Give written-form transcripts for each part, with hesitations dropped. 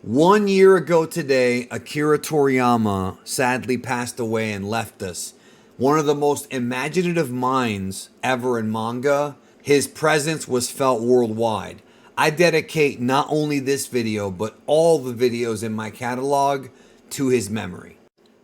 1 year ago today, Akira Toriyama sadly passed away and left us. One of the most imaginative minds ever in manga. His presence was felt worldwide. I dedicate not only this video, but all the videos in my catalog to his memory.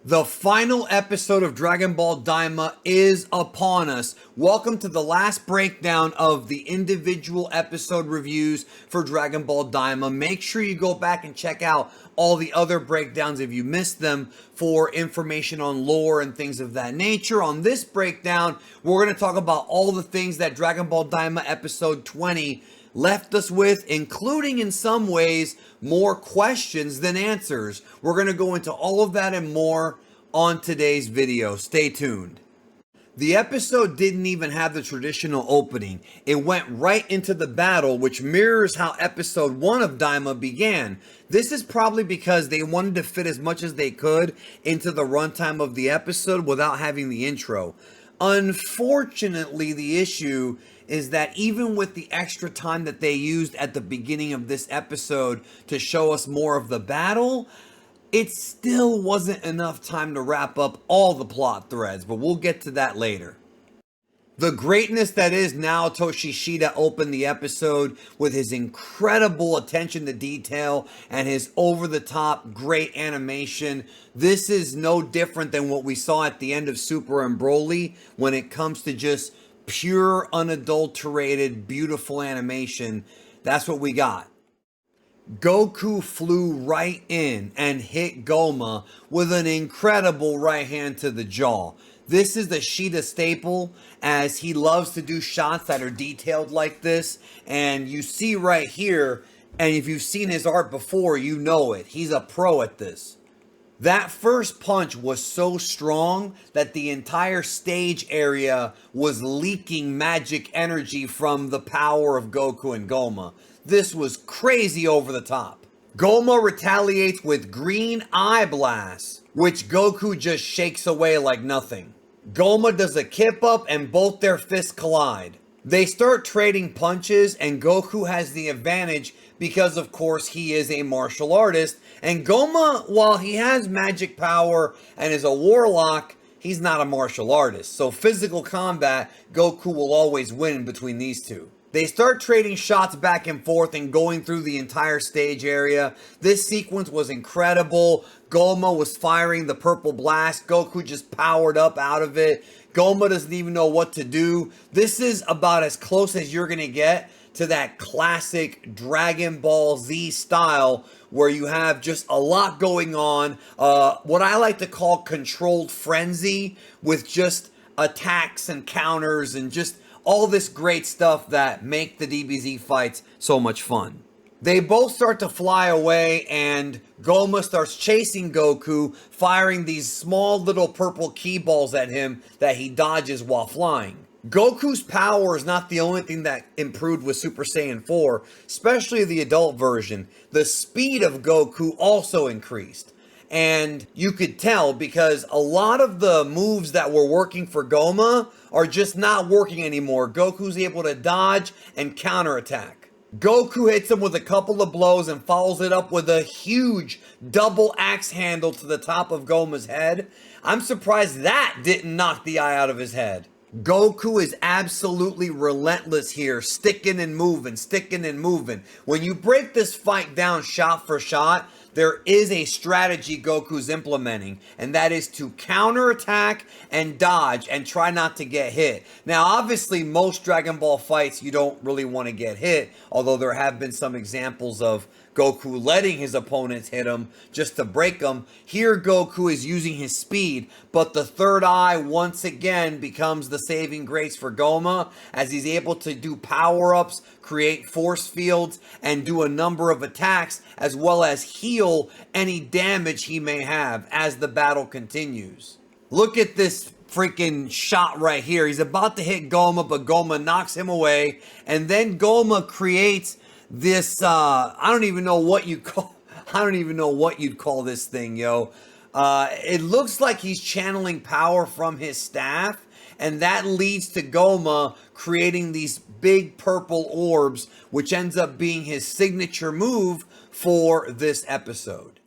The final episode of Dragon Ball Daima is upon us. Welcome to the last breakdown of the individual episode reviews for Dragon Ball Daima. Make sure you go back and check out all the other breakdowns if you missed them for information on lore and things of that nature. On this breakdown, we're going to talk about all the things that Dragon Ball Daima episode 20 left us with, including in some ways more questions than answers. We're going to go into all of that and more on today's video. Stay tuned. The episode didn't even have the traditional opening. It went right into the battle, which mirrors how episode 1 of Daima began. This is probably because they wanted to fit as much as they could into the runtime of the episode without having the intro. Unfortunately, the issue is that even with the extra time that they used at the beginning of this episode to show us more of the battle, it still wasn't enough time to wrap up all the plot threads, but we'll get to that later. The greatness that is Naoto Shishida opened the episode with his incredible attention to detail and his over-the-top great animation. This is no different than what we saw at the end of Super and Broly when it comes to just pure, unadulterated, beautiful animation. That's what we got. Goku flew right in and hit Gomah with an incredible right hand to the jaw. This is the Shida staple, as he loves to do shots that are detailed like this. And you see right here, and if you've seen his art before, you know it. He's a pro at this. That first punch was so strong that the entire stage area was leaking magic energy from the power of Goku and Gomah. This was crazy over the top. Gomah retaliates with green eye blasts, which Goku just shakes away like nothing. Gomah does a kip up and both their fists collide. They start trading punches and Goku has the advantage because of course he is a martial artist, and Gomah, while he has magic power and is a warlock, he's not a martial artist. So physical combat, Goku will always win between these two. They start trading shots back and forth and going through the entire stage area. This sequence was incredible. Gomah was firing the purple blast. Goku just powered up out of it. Gomah doesn't even know what to do. This is about as close as you're going to get to that classic Dragon Ball Z style where you have just a lot going on. What I like to call controlled frenzy with just attacks and counters and just all this great stuff that make the DBZ fights so much fun. They both start to fly away and Gomah starts chasing Goku, firing these small little purple key balls at him that he dodges while flying. Goku's power is not the only thing that improved with Super Saiyan 4, especially the adult version. The speed of Goku also increased. And you could tell because a lot of the moves that were working for Gomah are just not working anymore. Goku's able to dodge and counterattack. Goku hits him with a couple of blows and follows it up with a huge double axe handle to the top of Gomah's head. I'm surprised that didn't knock the eye out of his head. Goku is absolutely relentless here, sticking and moving, sticking and moving. When you break this fight down shot for shot, there is a strategy Goku's implementing, and that is to counterattack and dodge and try not to get hit. Now, obviously, most Dragon Ball fights, you don't really want to get hit, although there have been some examples of Goku letting his opponents hit him just to break them. Here, Goku is using his speed, but the third eye once again becomes the saving grace for Gomah as he's able to do power-ups, create force fields, and do a number of attacks, as well as heal any damage he may have as the battle continues. Look at this freaking shot right here. He's about to hit Gomah, but Gomah knocks him away, and then Gomah creates this, I don't even know what you'd call this thing, yo. It looks like he's channeling power from his staff, and that leads to Gomah creating these big purple orbs, which ends up being his signature move for this episode.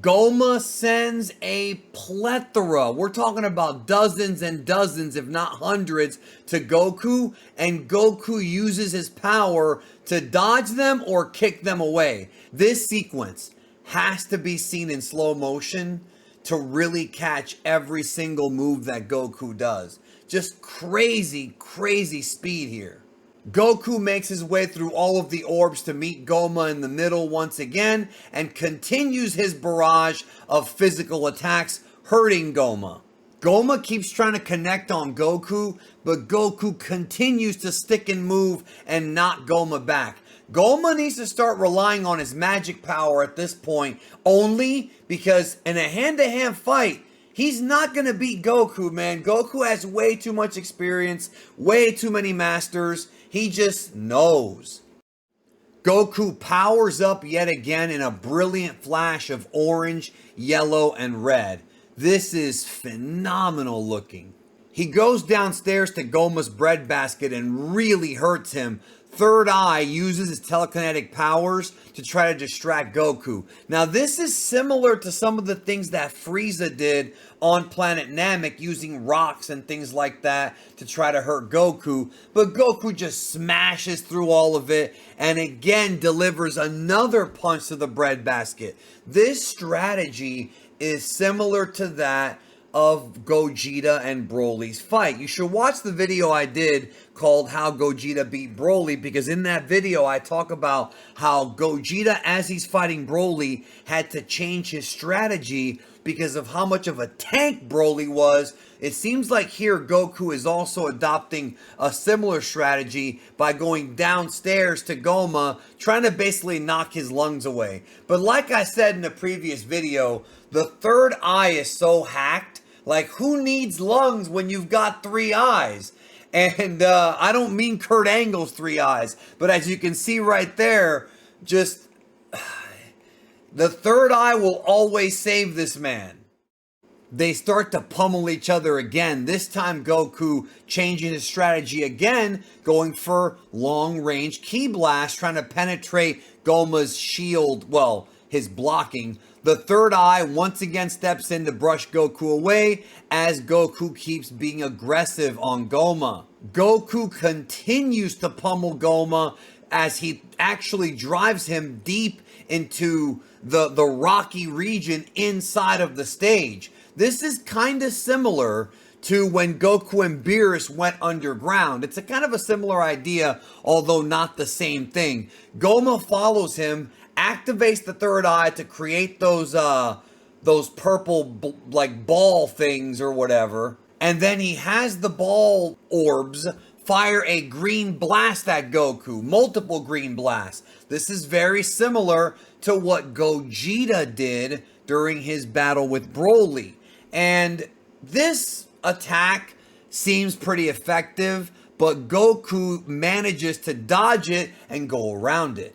Gomah sends a plethora, we're talking about dozens and dozens, if not hundreds, to Goku, and Goku uses his power to dodge them or kick them away. This sequence has to be seen in slow motion to really catch every single move that Goku does. Just crazy, crazy speed here. Goku makes his way through all of the orbs to meet Gomah in the middle once again and continues his barrage of physical attacks, hurting Gomah. Gomah keeps trying to connect on Goku, but Goku continues to stick and move and knock Gomah back. Gomah needs to start relying on his magic power at this point, only because in a hand-to-hand fight, he's not going to beat Goku, man. Goku has way too much experience, way too many masters. He just knows. Goku powers up yet again in a brilliant flash of orange, yellow, and red. This is phenomenal looking. He goes downstairs to Gomah's breadbasket and really hurts him. Third Eye uses his telekinetic powers to try to distract Goku. Now this is similar to some of the things that Frieza did on planet Namek, using rocks and things like that to try to hurt Goku. But Goku just smashes through all of it and again delivers another punch to the breadbasket. This strategy is similar to that of Gogeta and Broly's fight. You should watch the video I did called How Gogeta Beat Broly, because in that video I talk about how Gogeta, as he's fighting Broly, had to change his strategy because of how much of a tank Broly was. It seems like here Goku is also adopting a similar strategy by going downstairs to Gomah, trying to basically knock his lungs away. But like I said in the previous video, the third eye is so hacked. Like, who needs lungs when you've got 3 eyes? And I don't mean Kurt Angle's 3 eyes, but as you can see right there, just the third eye will always save this man. They start to pummel each other again. This time Goku changing his strategy again, going for long-range ki blast, trying to penetrate Gomah's shield, well, his blocking. The third eye once again steps in to brush Goku away as Goku keeps being aggressive on Gomah. Goku continues to pummel Gomah as he actually drives him deep into the rocky region inside of the stage. This is kind of similar to when Goku and Beerus went underground. It's a kind of a similar idea, although not the same thing. Gomah follows him, activates the third eye to create those purple like ball things or whatever, and then he has the ball orbs fire a green blast at Goku, multiple green blasts. This is very similar to what Gogeta did during his battle with Broly, and this attack seems pretty effective, but Goku manages to dodge it and go around it.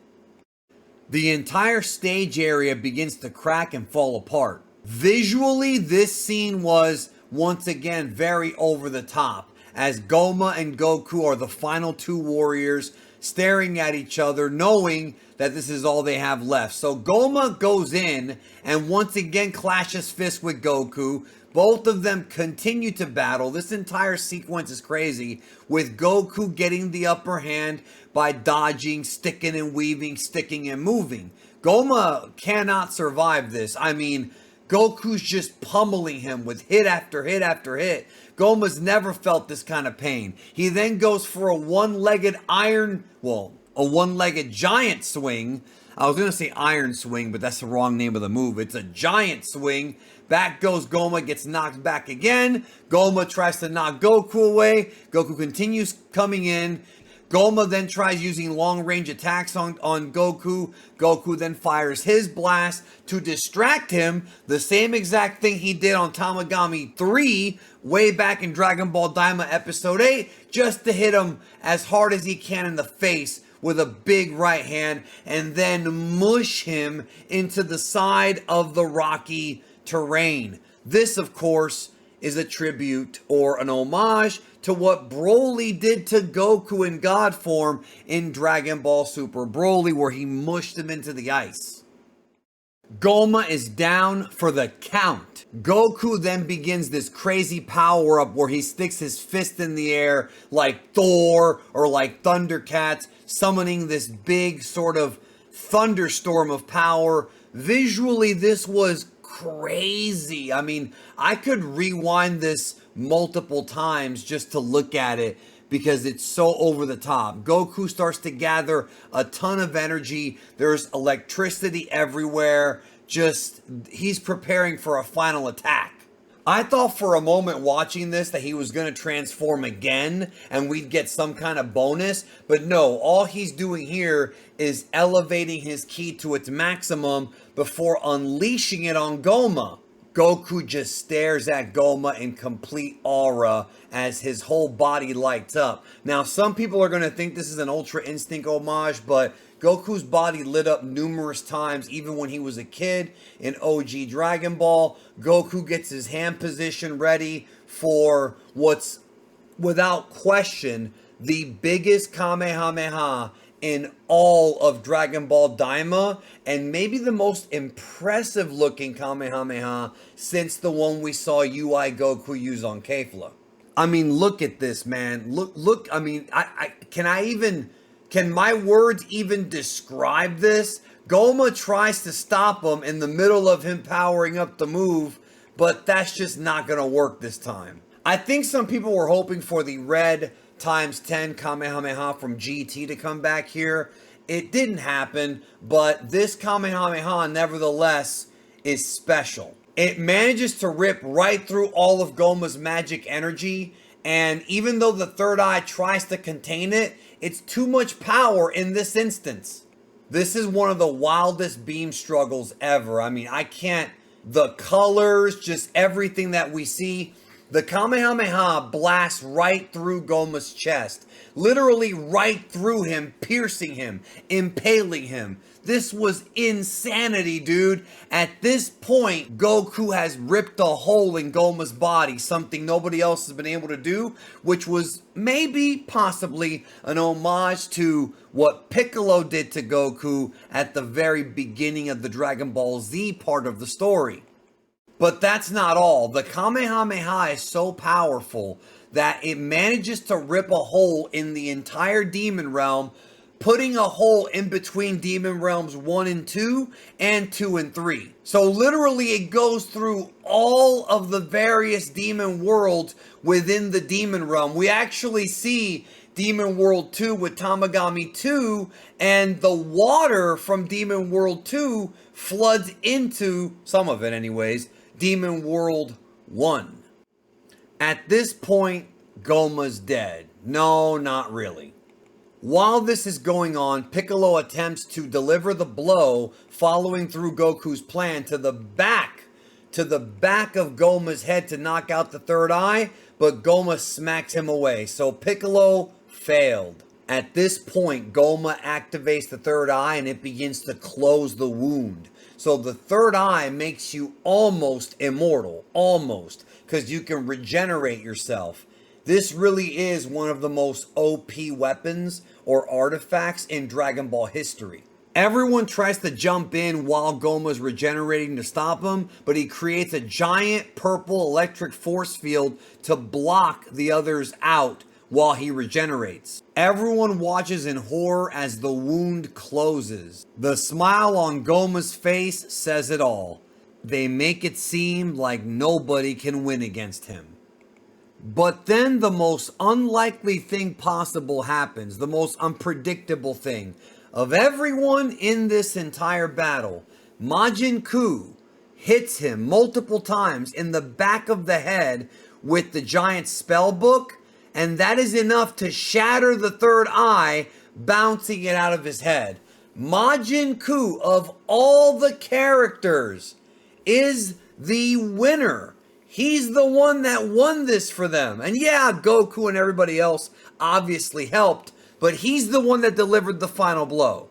The entire stage area begins to crack and fall apart. Visually, this scene was once again very over the top, as Gomah and Goku are the final 2 warriors staring at each other, knowing that this is all they have left. So Gomah goes in and once again clashes fists with Goku. Both of them continue to battle. This entire sequence is crazy, with Goku getting the upper hand by dodging, sticking and weaving, sticking and moving. Gomah cannot survive this. I mean, Goku's just pummeling him with hit after hit after hit. Gomah's never felt this kind of pain. He then goes for a one-legged giant swing. I was going to say iron swing, but that's the wrong name of the move. It's a giant swing. Back goes Gomah, gets knocked back again. Gomah tries to knock Goku away. Goku continues coming in. Gomah then tries using long-range attacks on Goku. Goku then fires his blast to distract him. The same exact thing he did on Tamagami 3 way back in Dragon Ball Daima Episode 8, just to hit him as hard as he can in the face with a big right hand and then mush him into the side of the rocky terrain. This, of course, is a tribute or an homage to what Broly did to Goku in God form in Dragon Ball Super Broly, where he mushed him into the ice. Gomah is down for the count. Goku then begins this crazy power up where he sticks his fist in the air like Thor or like Thundercats, summoning this big sort of thunderstorm of power. Visually, this was crazy. I mean, I could rewind this multiple times just to look at it because it's so over the top. Goku starts to gather a ton of energy. There's electricity everywhere. Just, he's preparing for a final attack. I thought for a moment watching this that he was going to transform again and we'd get some kind of bonus. But no, all he's doing here is elevating his ki to its maximum before unleashing it on Gomah. Goku just stares at Gomah in complete aura as his whole body lights up. Now, some people are going to think this is an Ultra Instinct homage, but Goku's body lit up numerous times, even when he was a kid in OG Dragon Ball. Goku gets his hand position ready for what's, without question, the biggest Kamehameha in all of Dragon Ball Daima, and maybe the most impressive looking Kamehameha since the one we saw UI Goku use on Kefla. I mean, look at this, man. Look, I mean, can my words even describe this? Gomah tries to stop him in the middle of him powering up the move, but that's just not going to work this time. I think some people were hoping for the red ×10 Kamehameha from GT to come back here. It didn't happen, but this Kamehameha nevertheless is special. It manages to rip right through all of Gomah's magic energy, and even though the third eye tries to contain it, it's too much power in this instance. This is one of the wildest beam struggles ever. I mean, the colors, just everything that we see. The Kamehameha blasts right through Gomah's chest. Literally right through him, piercing him, impaling him. This was insanity, dude. At this point, Goku has ripped a hole in Gomah's body, something nobody else has been able to do, which was maybe, possibly, an homage to what Piccolo did to Goku at the very beginning of the Dragon Ball Z part of the story. But that's not all. The Kamehameha is so powerful that it manages to rip a hole in the entire Demon Realm, putting a hole in between Demon Realms 1 and 2 and 2 and 3. So literally it goes through all of the various demon worlds within the Demon Realm. We actually see Demon World 2 with Tamagami 2, and the water from Demon World 2 floods into, some of it anyways, Demon World 1. At this point, Gomah's dead. No, not really. While this is going on, Piccolo attempts to deliver the blow, following through Goku's plan to the back of Gomah's head to knock out the third eye, but Gomah smacks him away. So Piccolo failed. At this point, Gomah activates the third eye and it begins to close the wound. So the third eye makes you almost immortal, almost, because you can regenerate yourself. This really is one of the most OP weapons or artifacts in Dragon Ball history. Everyone tries to jump in while Gomah's regenerating to stop him, but he creates a giant purple electric force field to block the others out while he regenerates. Everyone watches in horror as the wound closes. The smile on Gomah's face says it all. They make it seem like nobody can win against him. But then the most unlikely thing possible happens, the most unpredictable thing. Of everyone in this entire battle, Majin Kyou hits him multiple times in the back of the head with the giant spell book, and that is enough to shatter the third eye, bouncing it out of his head. Majin Kyou, of all the characters, is the winner. He's the one that won this for them. And yeah, Goku and everybody else obviously helped, but he's the one that delivered the final blow.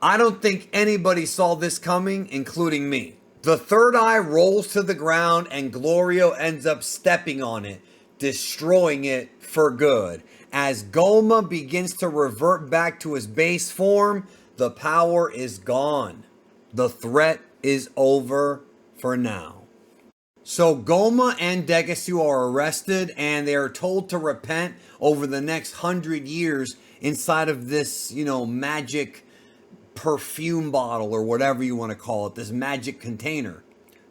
I don't think anybody saw this coming, including me. The third eye rolls to the ground and Glorio ends up stepping on it, destroying it for good. As Gomah begins to revert back to his base form, the power is gone. The threat is over for now. So Gomah and Degasu are arrested and they are told to repent over the next 100 years inside of this, magic perfume bottle or whatever you want to call it, this magic container.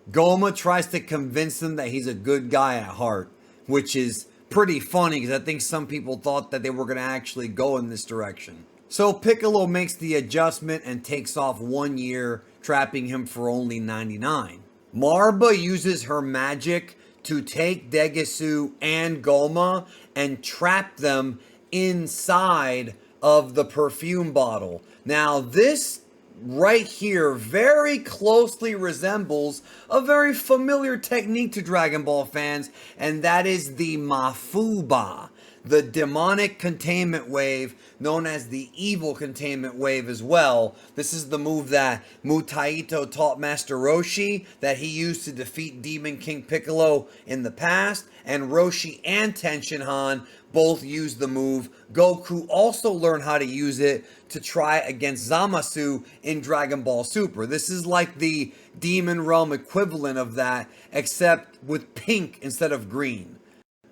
Gomah tries to convince them that he's a good guy at heart, which is pretty funny because I think some people thought that they were going to actually go in this direction. So Piccolo makes the adjustment and takes off 1 year, trapping him for only 99. Marba uses her magic to take Degasu and Gomah and trap them inside of the perfume bottle. Now this right here very closely resembles a very familiar technique to Dragon Ball fans, and that is the Mafuba, the demonic containment wave, known as the evil containment wave as well. This is the move that Mutaito taught Master Roshi, that he used to defeat Demon King Piccolo in the past, and Roshi and Tenshinhan both used the move. Goku also learned how to use it to try against Zamasu in Dragon Ball Super. This is like the Demon Realm equivalent of that, except with pink instead of green.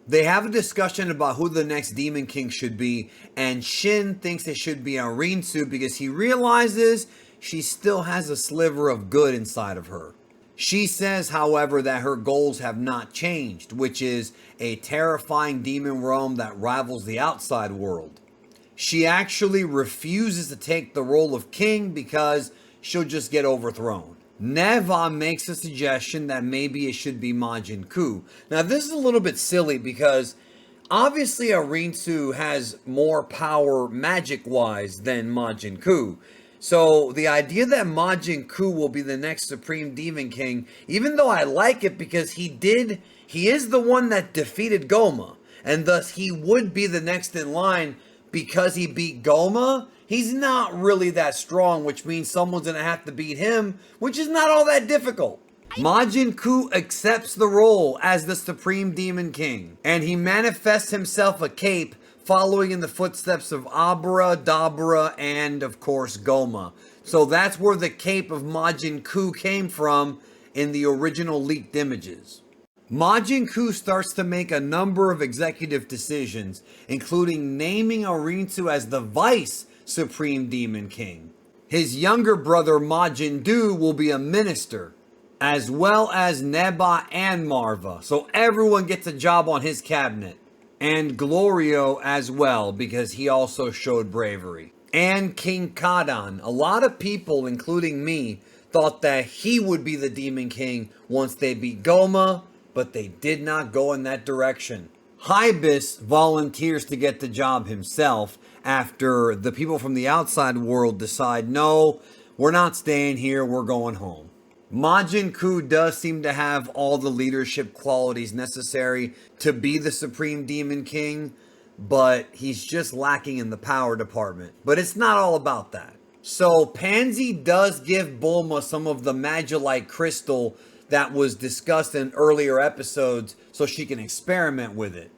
They have a discussion about who the next Demon King should be, and Shin thinks it should be Rinsu because he realizes she still has a sliver of good inside of her. She says, however, that her goals have not changed, which is a terrifying demon realm that rivals the outside world. She actually refuses to take the role of king because she'll just get overthrown. Neva makes a suggestion that maybe it should be Majin Kyou. Now this is a little bit silly because obviously Rinsu has more power magic-wise than Majin Kyou. So the idea that Majin Kyou will be the next Supreme Demon King, even though I like it because he is the one that defeated Gomah, and thus he would be the next in line because he beat Gomah. He's not really that strong, which means someone's going to have to beat him, which is not all that difficult. Majin Kyou accepts the role as the Supreme Demon King, and he manifests himself a cape following in the footsteps of Abra, Dabra, and of course Gomah. So that's where the cape of Majin Kyou came from in the original leaked images. Majin Kyou starts to make a number of executive decisions, including naming Rinsu as the Vice Supreme Demon King. His younger brother Majin Du will be a minister, as well as Neba and Marva. So everyone gets a job on his cabinet. And Glorio as well, because he also showed bravery. And King Kadan. A lot of people, including me, thought that he would be the Demon King once they beat Gomah, but they did not go in that direction. Hybis volunteers to get the job himself after the people from the outside world decide, no, we're not staying here, we're going home. Majin Kyou does seem to have all the leadership qualities necessary to be the Supreme Demon King, but he's just lacking in the power department. But it's not all about that. So Pansy does give Bulma some of the Magellite crystal that was discussed in earlier episodes so she can experiment with it.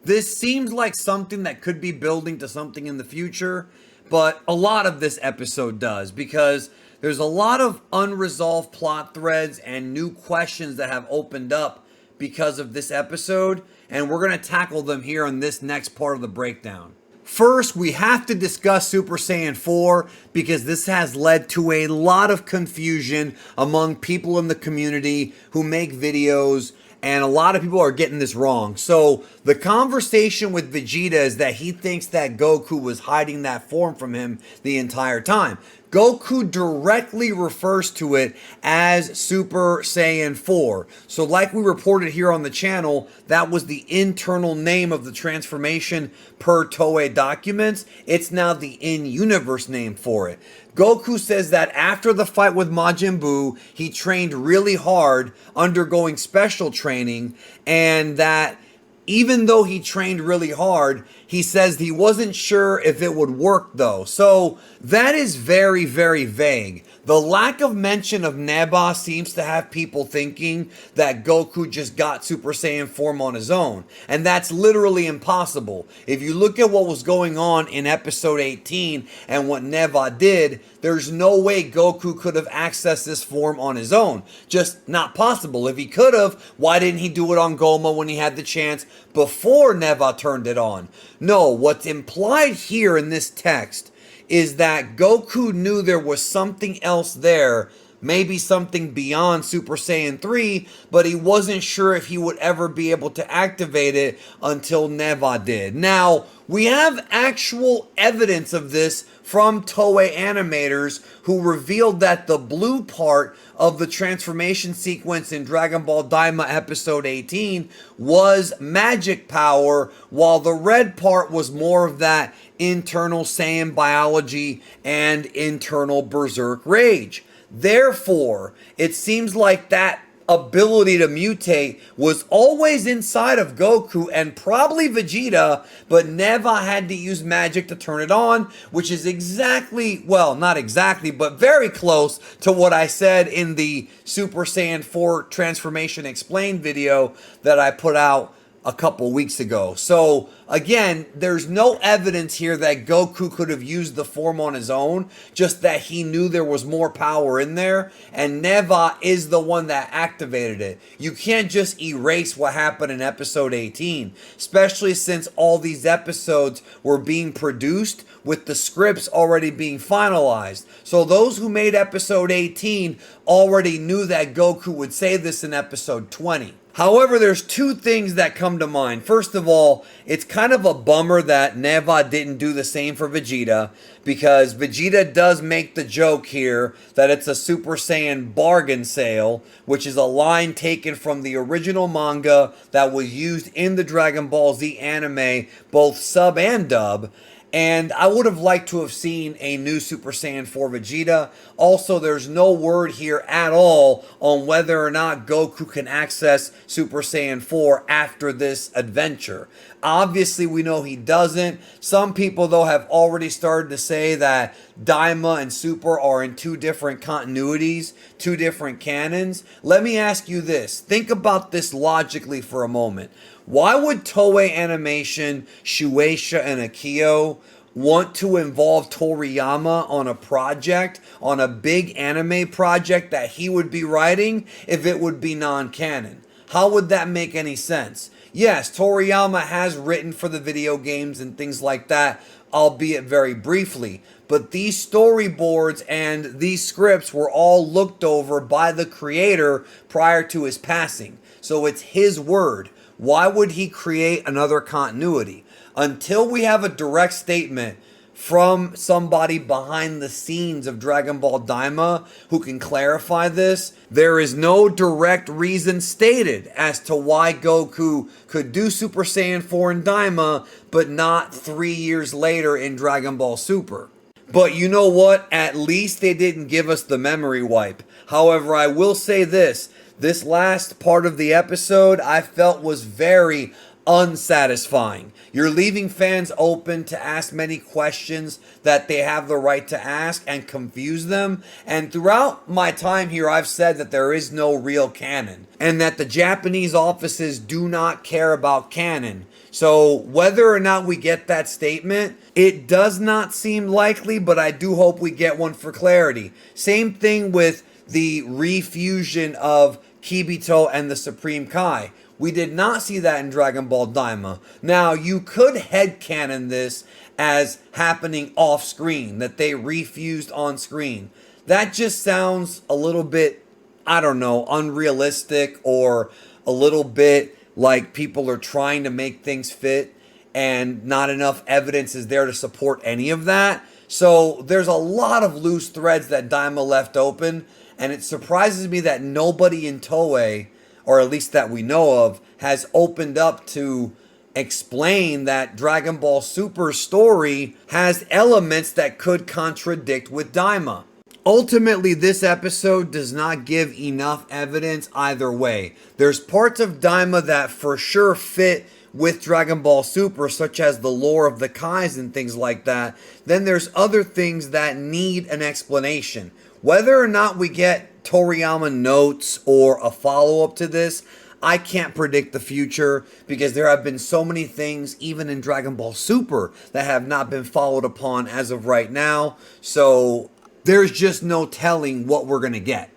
This seems like something that could be building to something in the future, but a lot of this episode does, because there's a lot of unresolved plot threads and new questions that have opened up because of this episode, and we're going to tackle them here on this next part of the breakdown. First, we have to discuss Super Saiyan 4 because this has led to a lot of confusion among people in the community who make videos, and a lot of people are getting this wrong. So the conversation with Vegeta is that he thinks that Goku was hiding that form from him the entire time. Goku directly refers to it as Super Saiyan 4. So like we reported here on the channel, that was the internal name of the transformation per Toei documents. It's now the in-universe name for it. Goku says that after the fight with Majin Buu, he trained really hard, undergoing special training, and that Even though he trained really hard, he says he wasn't sure if it would work though. So that is very, very vague. The lack of mention of Neba seems to have people thinking that Goku just got Super Saiyan form on his own. And that's literally impossible. If you look at what was going on in episode 18 and what Neba did, there's no way Goku could have accessed this form on his own. Just not possible. If he could have, why didn't he do it on Gomah when he had the chance before Neba turned it on? No, what's implied here in this text is that Goku knew there was something else there, maybe something beyond Super Saiyan 3, but he wasn't sure if he would ever be able to activate it until Neva did. Now, we have actual evidence of this from Toei animators who revealed that the blue part of the transformation sequence in Dragon Ball Daima episode 18 was magic power, while the red part was more of that internal Saiyan biology and internal berserk rage. Therefore, it seems like that ability to mutate was always inside of Goku and probably Vegeta, but Neva had to use magic to turn it on, which is exactly, well, not exactly, but very close to what I said in the Super Saiyan 4 Transformation Explained video that I put out a couple weeks ago. So again, there's no evidence here that Goku could have used the form on his own, just that he knew there was more power in there, and Neva is the one that activated it. You can't just erase what happened in episode 18, especially since all these episodes were being produced with the scripts already being finalized. So those who made episode 18 already knew that Goku would say this in episode 20. However, there's two things that come to mind. First of all, it's kind of a bummer that Neva didn't do the same for Vegeta, because Vegeta does make the joke here that it's a Super Saiyan bargain sale, which is a line taken from the original manga that was used in the Dragon Ball Z anime, both sub and dub. And I would have liked to have seen a new Super Saiyan 4 Vegeta. Also, there's no word here at all on whether or not Goku can access Super Saiyan 4 after this adventure. Obviously, we know he doesn't. Some people, though, have already started to say that Daima and Super are in two different continuities, two different canons. Let me ask you this. Think about this logically for a moment. Why would Toei Animation, Shueisha, and Akio want to involve Toriyama on a project, on a big anime project that he would be writing, if it would be non-canon? How would that make any sense? Yes, Toriyama has written for the video games and things like that, albeit very briefly. But these storyboards and these scripts were all looked over by the creator prior to his passing. So it's his word. Why would he create another continuity? Until we have a direct statement from somebody behind the scenes of Dragon Ball Daima who can clarify this, there is no direct reason stated as to why Goku could do Super Saiyan 4 in Daima, but not 3 years later in Dragon Ball Super. But you know what? At least they didn't give us the memory wipe. However, I will say this. This last part of the episode I felt was very unsatisfying. You're leaving fans open to ask many questions that they have the right to ask and confuse them. And throughout my time here, I've said that there is no real canon and that the Japanese offices do not care about canon. So whether or not we get that statement, it does not seem likely, but I do hope we get one for clarity. Same thing with the refusion of Kibito and the Supreme Kai. We did not see that in Dragon Ball Daima. Now, you could headcanon this as happening off screen, that they refused on screen. That just sounds a little bit, I don't know, unrealistic, or a little bit like people are trying to make things fit and not enough evidence is there to support any of that. So there's a lot of loose threads that Daima left open, and it surprises me that nobody in Toei, or at least that we know of, has opened up to explain that Dragon Ball Super's story has elements that could contradict with Daima. Ultimately, this episode does not give enough evidence either way. There's parts of Daima that for sure fit with Dragon Ball Super, such as the lore of the Kais and things like that, then there's other things that need an explanation. Whether or not we get Toriyama notes or a follow-up to this, I can't predict the future because there have been so many things, even in Dragon Ball Super, that have not been followed upon as of right now. So there's just no telling what we're going to get.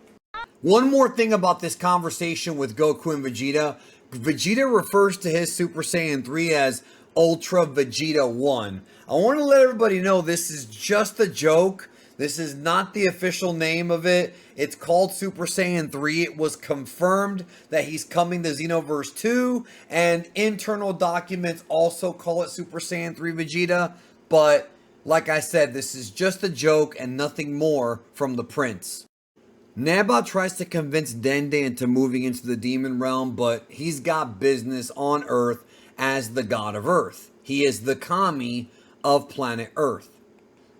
One more thing about this conversation with Goku and Vegeta. Vegeta refers to his Super Saiyan 3 as Ultra Vegeta 1. I want to let everybody know this is just a joke. This is not the official name of it. It's called Super Saiyan 3. It was confirmed that he's coming to Xenoverse 2, and internal documents also call it Super Saiyan 3 Vegeta. But like I said, this is just a joke and nothing more from the prince. Naba tries to convince Dende into moving into the demon realm, but he's got business on Earth as the god of Earth. He is the kami of planet Earth.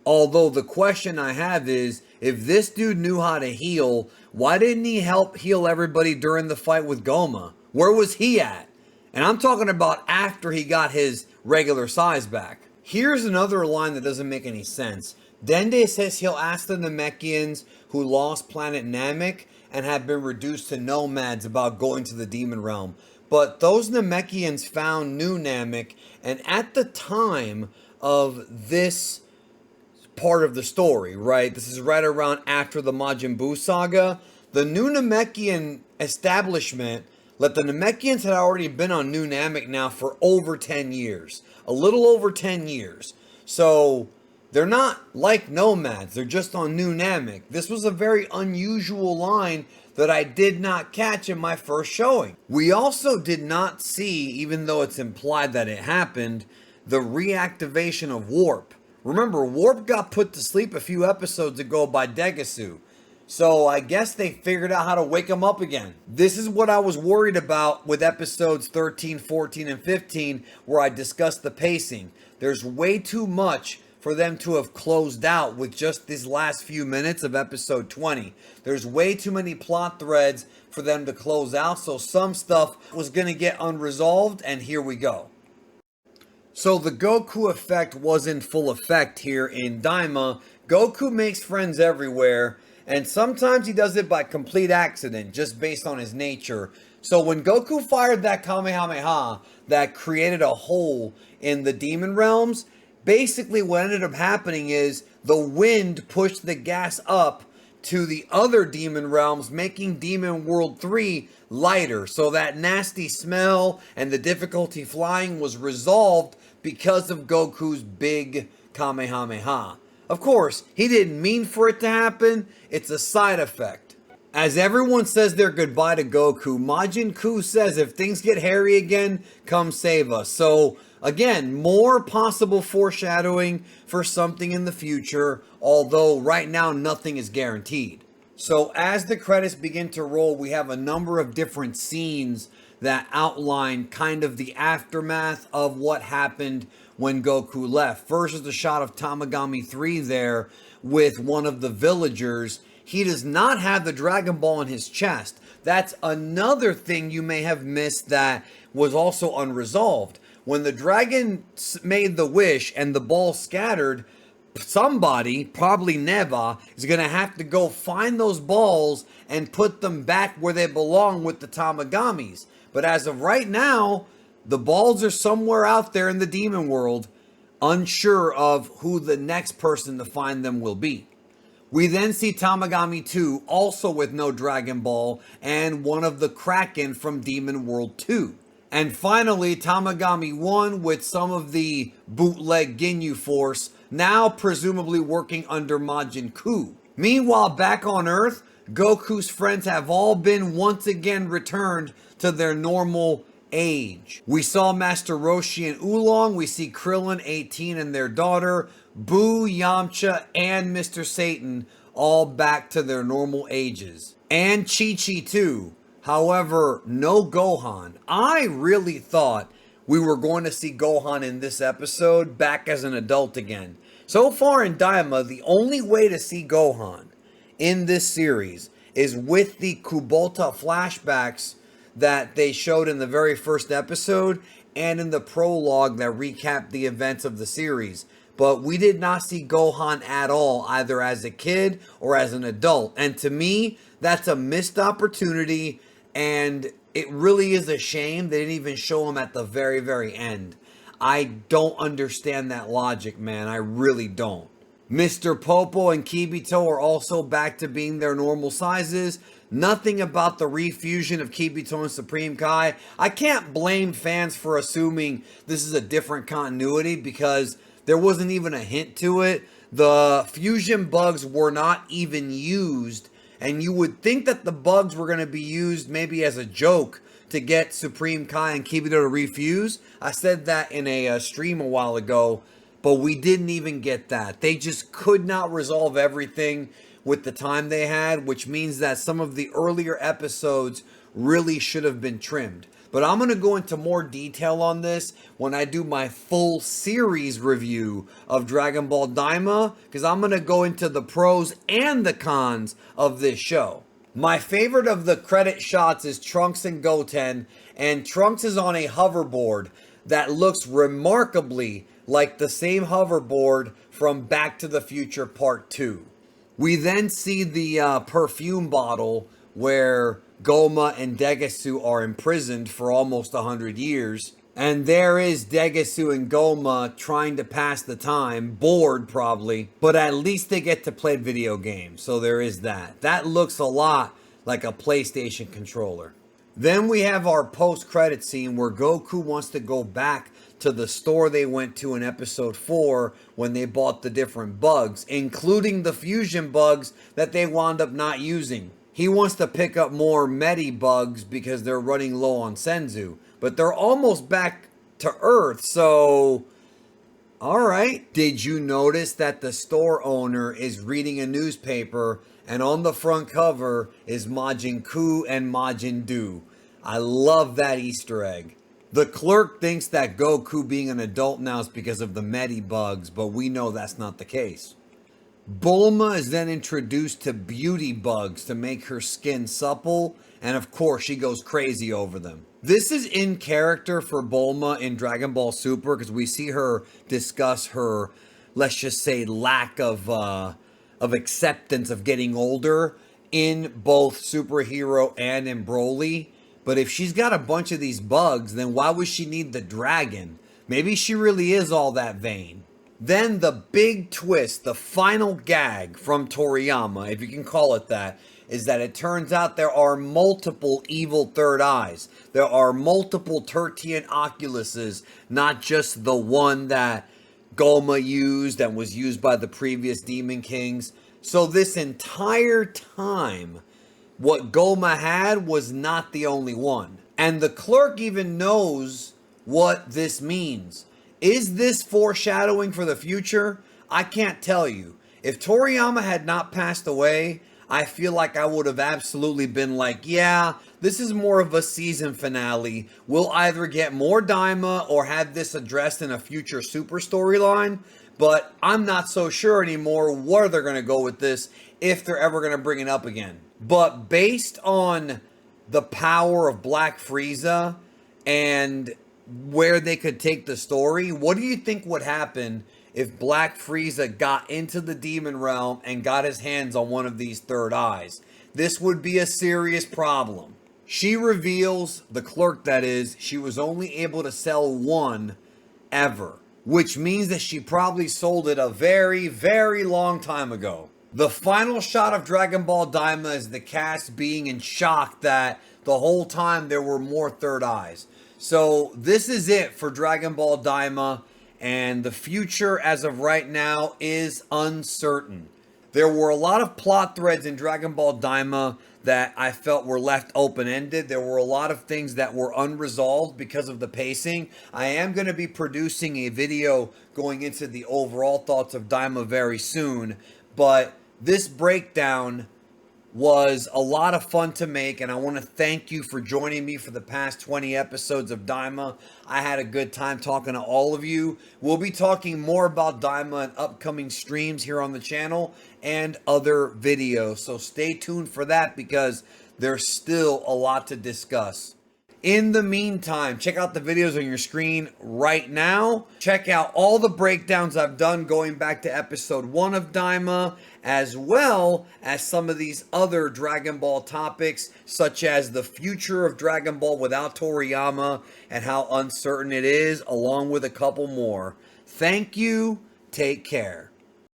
Although the question I have is, if this dude knew how to heal, why didn't he help heal everybody during the fight with Gomah? Where was he at? And I'm talking about after he got his regular size back. Here's another line that doesn't make any sense. Dende says he'll ask the Namekians who lost planet Namek and have been reduced to nomads about going to the demon realm. But those Namekians found New Namek, and at the time of this part of the story, right? This is right around after the Majin Buu saga. The New Namekian establishment, the Namekians had already been on New Namek now for over 10 years. A little over 10 years. So they're not like nomads. They're just on New Namek. This was a very unusual line that I did not catch in my first showing. We also did not see, even though it's implied that it happened, the reactivation of Warp. Remember, Warp got put to sleep a few episodes ago by Degasu. So I guess they figured out how to wake him up again. This is what I was worried about with episodes 13, 14, and 15, where I discussed the pacing. There's way too much for them to have closed out with just these last few minutes of episode 20. There's way too many plot threads for them to close out, so some stuff was going to get unresolved, and here we go. So the Goku effect was in full effect here in Daima. Goku makes friends everywhere, and sometimes he does it by complete accident, just based on his nature. So when Goku fired that Kamehameha that created a hole in the demon realms, basically what ended up happening is the wind pushed the gas up to the other demon realms, making Demon World 3 lighter. So that nasty smell and the difficulty flying was resolved because of Goku's big Kamehameha. Of course, he didn't mean for it to happen. It's a side effect. As everyone says their goodbye to Goku, Majin Kyou says if things get hairy again, come save us. So again, more possible foreshadowing for something in the future, although right now nothing is guaranteed. So as the credits begin to roll, we have a number of different scenes that outline kind of the aftermath of what happened when Goku left. First is the shot of Tamagami 3 there with one of the villagers. He does not have the Dragon Ball in his chest. That's another thing you may have missed that was also unresolved. When the dragon made the wish and the ball scattered, somebody, probably Neva, is going to have to go find those balls and put them back where they belong with the Tamagamis. But as of right now, the balls are somewhere out there in the demon world, unsure of who the next person to find them will be. We then see Tamagami 2 also with no Dragon Ball and one of the Kraken from Demon World 2. And finally, Tamagami 1 with some of the bootleg Ginyu Force, now presumably working under Majin Kyou. Meanwhile, back on Earth, Goku's friends have all been once again returned to their normal age. We saw Master Roshi and Oolong, we see Krillin, 18, and their daughter, Boo, Yamcha, and Mr. Satan, all back to their normal ages. And Chi-Chi too. However, no Gohan. I really thought we were going to see Gohan in this episode back as an adult again. So far in Daima, the only way to see Gohan in this series is with the Kubota flashbacks that they showed in the very first episode and in the prologue that recapped the events of the series. But we did not see Gohan at all, either as a kid or as an adult. And to me, that's a missed opportunity, and it really is a shame they didn't even show him at the very, very end. I don't understand that logic, man. I really don't. Mr. Popo and Kibito are also back to being their normal sizes. Nothing about the refusion of Kibito and Supreme Kai. I can't blame fans for assuming this is a different continuity because there wasn't even a hint to it. The fusion bugs were not even used, and you would think that the bugs were going to be used maybe as a joke to get Supreme Kai and Kibito to refuse. I said that in a stream a while ago, but we didn't even get that. They just could not resolve everything with the time they had, which means that some of the earlier episodes really should have been trimmed. But I'm going to go into more detail on this when I do my full series review of Dragon Ball Daima, because I'm going to go into the pros and the cons of this show. My favorite of the credit shots is Trunks and Goten, and Trunks is on a hoverboard that looks remarkably like the same hoverboard from Back to the Future Part 2. We then see the perfume bottle where Gomah and Degasu are imprisoned for almost 100 years. And there is Degasu and Gomah trying to pass the time, bored probably, but at least they get to play video games, so there is that. That looks a lot like a PlayStation controller. Then we have our post-credit scene where Goku wants to go back to the store they went to in episode 4 when they bought the different bugs, including the fusion bugs that they wound up not using. He wants to pick up more Medi bugs because they're running low on Senzu, but they're almost back to Earth, so alright. Did you notice that the store owner is reading a newspaper and on the front cover is Majin Kyou and Majin Du? I love that Easter egg. The clerk thinks that Goku being an adult now is because of the Medi bugs, but we know that's not the case. Bulma is then introduced to beauty bugs to make her skin supple, and of course she goes crazy over them. This is in character for Bulma in Dragon Ball Super because we see her discuss her, let's just say, lack of acceptance of getting older in both Superhero and in Broly. But if she's got a bunch of these bugs, then why would she need the dragon? Maybe she really is all that vain. Then the big twist, the final gag from Toriyama, if you can call it that, is that it turns out there are multiple evil third eyes. There are multiple Tertian Oculuses, not just the one that Gomah used and was used by the previous Demon Kings. So this entire time, what Gomah had was not the only one. And the clerk even knows what this means. Is this foreshadowing for the future? I can't tell you. If Toriyama had not passed away, I feel like I would have absolutely been like, yeah, this is more of a season finale. We'll either get more Daima or have this addressed in a future Super storyline. But I'm not so sure anymore where they're going to go with this, if they're ever going to bring it up again. But based on the power of Black Frieza and where they could take the story, what do you think would happen if Black Frieza got into the demon realm and got his hands on one of these third eyes? This would be a serious problem. She reveals, the clerk that is, she was only able to sell one ever, which means that she probably sold it a very, very long time ago. The final shot of Dragon Ball Daima is the cast being in shock that the whole time there were more third eyes. So this is it for Dragon Ball Daima, and the future as of right now is uncertain. There were a lot of plot threads in Dragon Ball Daima that I felt were left open-ended. There were a lot of things that were unresolved because of the pacing. I am going to be producing a video going into the overall thoughts of Daima very soon, but this breakdown was a lot of fun to make, and I want to thank you for joining me for the past 20 episodes of Daima. I had a good time talking to all of you. We'll be talking more about Daima in upcoming streams here on the channel and other videos, so stay tuned for that because there's still a lot to discuss. In the meantime, check out the videos on your screen right now. Check out all the breakdowns I've done going back to episode 1 of Daima, as well as some of these other Dragon Ball topics, such as the future of Dragon Ball without Toriyama and how uncertain it is, along with a couple more. Thank you. Take care.